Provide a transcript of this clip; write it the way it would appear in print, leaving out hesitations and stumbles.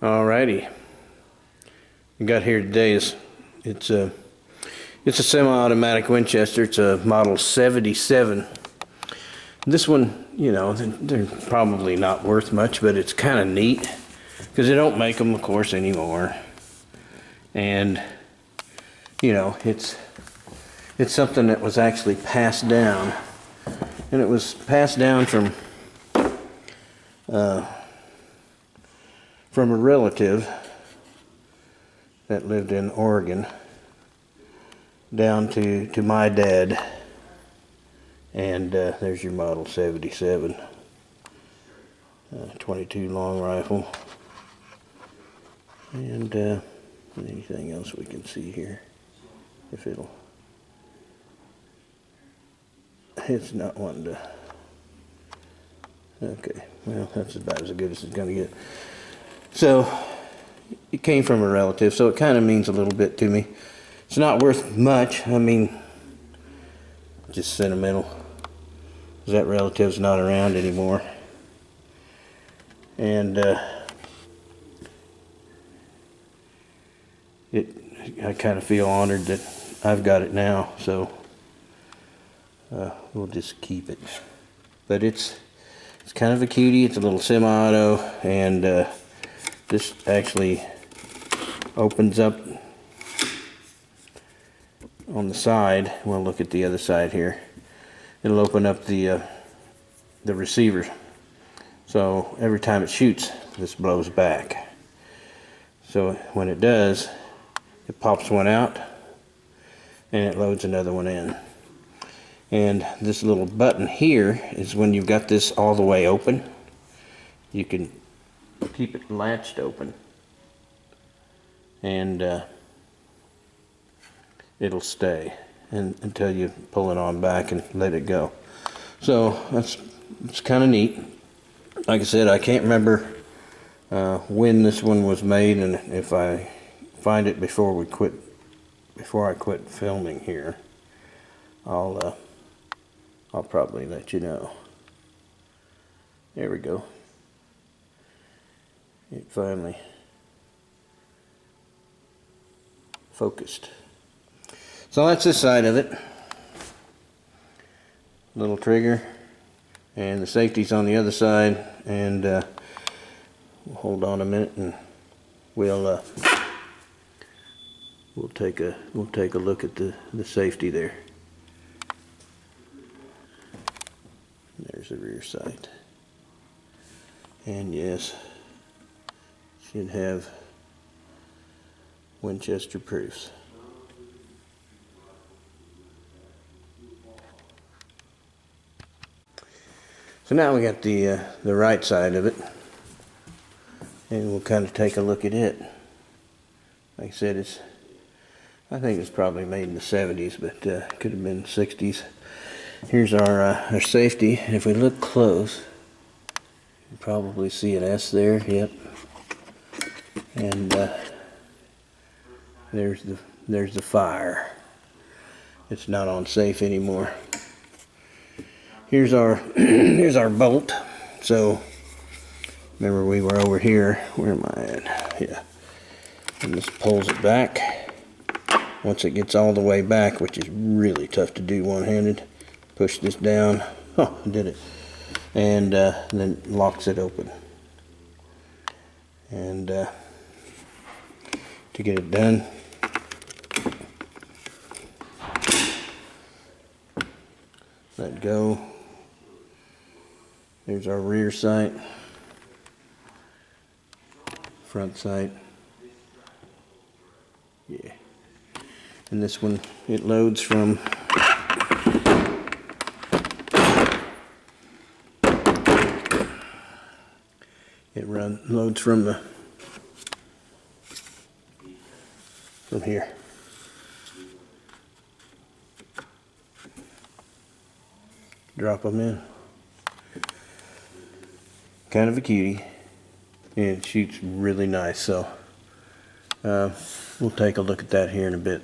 Alrighty, we got here today is it's a semi-automatic Winchester. It's a model 77. This one, you know, they're probably not worth much, but it's kind of neat because they don't make them, of course, anymore. And you know, it's something that was actually passed down, and it was passed down from a relative that lived in Oregon down to my dad. And there's your model 77 .22 long rifle. And anything else we can see here, if it's not wanting to. Okay, well, that's about as good as it's gonna get. So it came from a relative, so it kind of means a little bit to me. It's not worth much. I mean, just sentimental, because that relative's not around anymore. And I kind of feel honored that I've got it now, so we'll just keep it. But it's kind of a cutie. It's a little semi-auto, and this actually opens up on the side. We'll look at the other side here. It'll open up the receiver, so every time it shoots, this blows back. So when it does, it pops one out and it loads another one in. And this little button here is when you've got this all the way open, you can keep it latched open, and it'll stay until you pull it on back and let it go. So it's kind of neat. Like I said, I can't remember when this one was made, and if I find it before I quit filming here, I'll probably let you know. There we go. It finally focused. So that's this side of it. Little trigger, and the safety's on the other side. And we'll hold on a minute, and we'll take a look at the safety there. There's the rear sight, and yes, should have Winchester proofs. So now we got the right side of it, and we'll kind of take a look at it. Like I said, I think it's probably made in the 70s, but could have been 60s. Here's our safety, and if we look close, you can probably see an S there. Yep. And there's the fire. It's not on safe anymore. Here's our here's our bolt. So remember, we were over here. Where am I at? Yeah. And this pulls it back. Once it gets all the way back, which is really tough to do one-handed, push this down. Oh, I did it. And then locks it open. And to get it done, let go. There's our rear sight, front sight. Yeah. And this one, it loads from loads from here. Drop them in. Kind of a cutie, and it shoots really nice. So we'll take a look at that here in a bit.